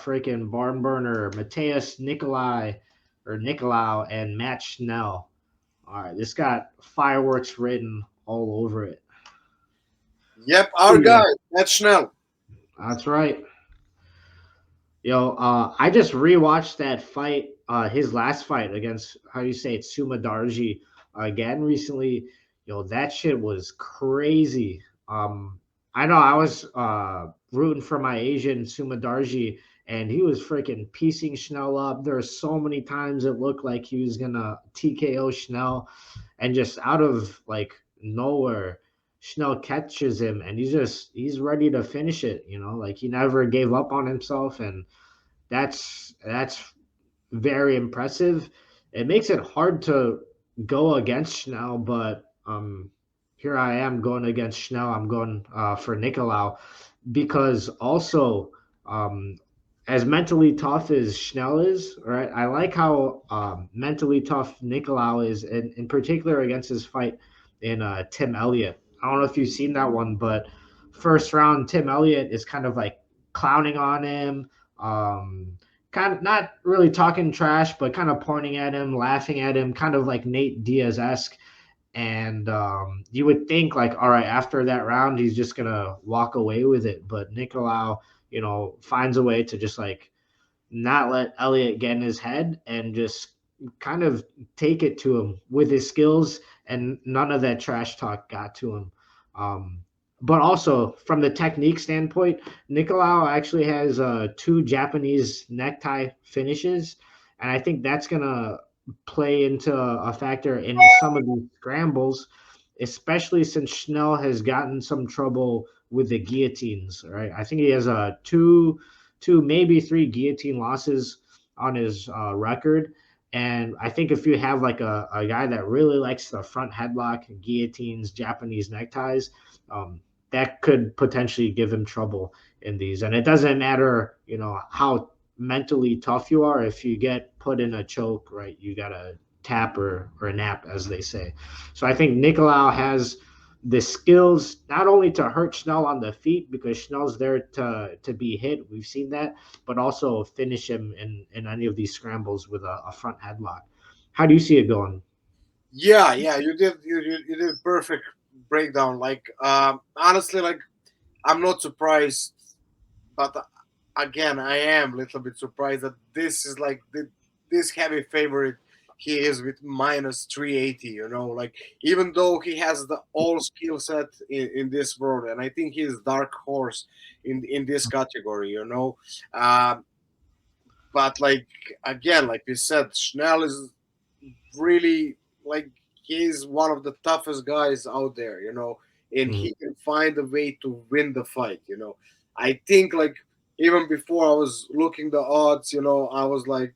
freaking barn burner Matheus Nicolau and Matt Schnell. All right, this got fireworks written all over it. Yep, Oh, our guy, yeah, that's Schnell. that's right. Yo, I just rewatched that fight, his last fight against how you say it, Sumadarji again recently. Yo, that shit was crazy. I know I was rooting for my Asian Sumadarji, and he was freaking piecing Schnell up. There were so many times it looked like he was gonna TKO Schnell, and just out of like nowhere, Schnell catches him, and he's ready to finish it. You know, like he never gave up on himself, and that's very impressive. It makes it hard to go against Schnell, but here I am going against Schnell. I'm going for Nicolau because also as mentally tough as Schnell is, right? I like how mentally tough Nicolau is, in particular against his fight in Tim Elliott. I don't know if you've seen that one, but first round Tim Elliott is kind of like clowning on him, kind of not really talking trash, but kind of pointing at him, laughing at him, kind of like Nate Diaz esque. And you would think like, all right, after that round, he's just gonna walk away with it. But Nicolau, finds a way to just like not let Elliott get in his head and just kind of take it to him with his skills, and none of that trash talk got to him. Um, but also from the technique standpoint, Nicolau actually has two Japanese necktie finishes, and I think that's gonna play into a factor in some of these scrambles, especially since Schnell has gotten some trouble with the guillotines. Right, I think he has two, maybe three guillotine losses on his record. And I think if you have like a guy that really likes the front headlock, guillotines, Japanese neckties, um, that could potentially give him trouble in these. And it doesn't matter, how mentally tough you are. If you get put in a choke, right, you got to tap or a nap, as they say. So I think Nicolau has the skills not only to hurt Schnell on the feet because Schnell's there to be hit. We've seen that, but also finish him in any of these scrambles with a front headlock. How do you see it going? Yeah, yeah, you did perfect breakdown. Like, honestly, like I'm not surprised, but again, I am a little bit surprised that this is like this heavy favorite he is with minus 380. Like even though he has the all skill set in this world, and I think he's dark horse in this category. Um, but like again, like you said, Schnell is really like he's one of the toughest guys out there, and Mhm. he can find a way to win the fight. I think like even before I was looking the odds, I was like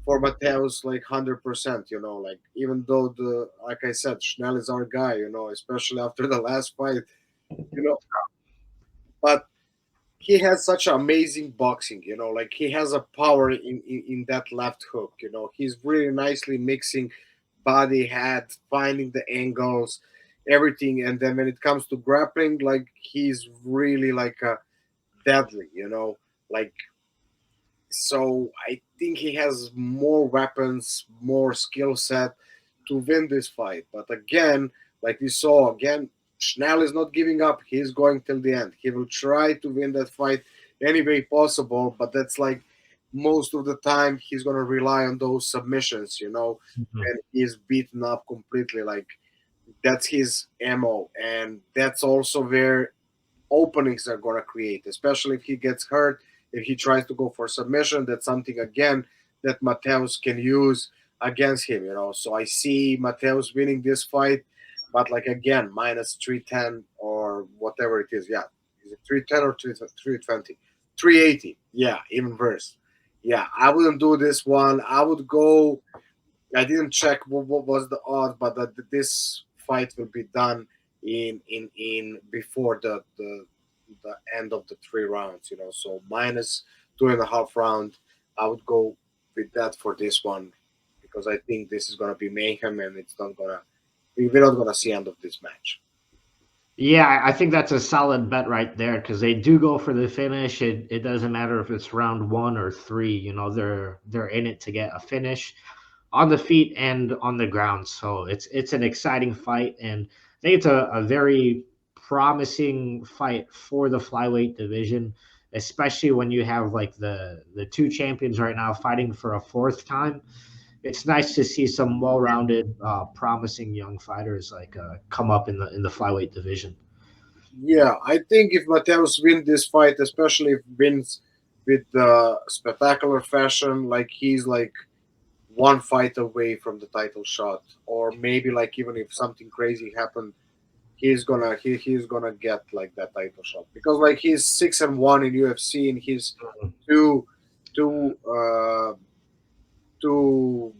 for Mateus like 100%, like even though like I said, Schnell is our guy, especially after the last fight, you know, but he has such amazing boxing, like he has a power in that left hook, he's really nicely mixing body, head, finding the angles, everything. And then when it comes to grappling, like he's really like a deadly, like so I think he has more weapons, more skill set to win this fight. But again, like we saw again, Schnell is not giving up. He's going till the end. He will try to win that fight any way possible, but that's like most of the time he's gonna rely on those submissions, Mhm. and he's beaten up completely. Like that's his MO, and that's also where openings are gonna create, especially if he gets hurt, if he tries to go for submission. That's something again that Mateus can use against him, So I see Mateus winning this fight, but like again, minus 310 or whatever it is. Yeah, is it 310 or 320? 380. Yeah, even worse. Yeah, I wouldn't do this one. I would go. I didn't check what was the odds, but that this fight will be done in before the end of the 3 rounds. So minus 2.5 round. I would go with that for this one because I think this is gonna be mayhem and it's not gonna we're not gonna see end of this match. Yeah, I think that's a solid bet right there because they do go for the finish. It doesn't matter if it's round 1 or 3. They're in it to get a finish on the feet and on the ground. So it's an exciting fight, and I think it's a very promising fight for the flyweight division, especially when you have like the two champions right now fighting for a fourth time. It's nice to see some well-rounded, promising young fighters like come up in the flyweight division. Yeah, I think if Mateus wins this fight, especially if wins with spectacular fashion, like he's like one fight away from the title shot, or maybe like even if something crazy happened, he's gonna get like that title shot because like he's 6-1 in UFC and he's two two two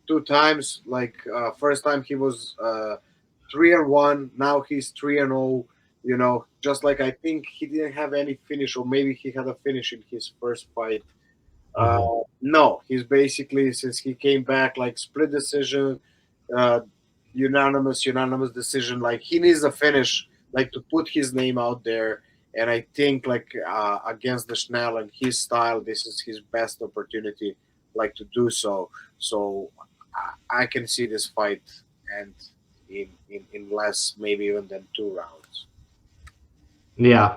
two times like first time he was 3-1, now he's 3-0. You know, just like I think he didn't have any finish, or maybe he had a finish in his first fight. Mhm. No, he's basically since he came back like split decision, uh, unanimous decision. Like he needs a finish, like to put his name out there. And I think like against the Schnell and his style, this is his best opportunity, like to do so. So I can see this fight and in less maybe even than 2 rounds. Yeah.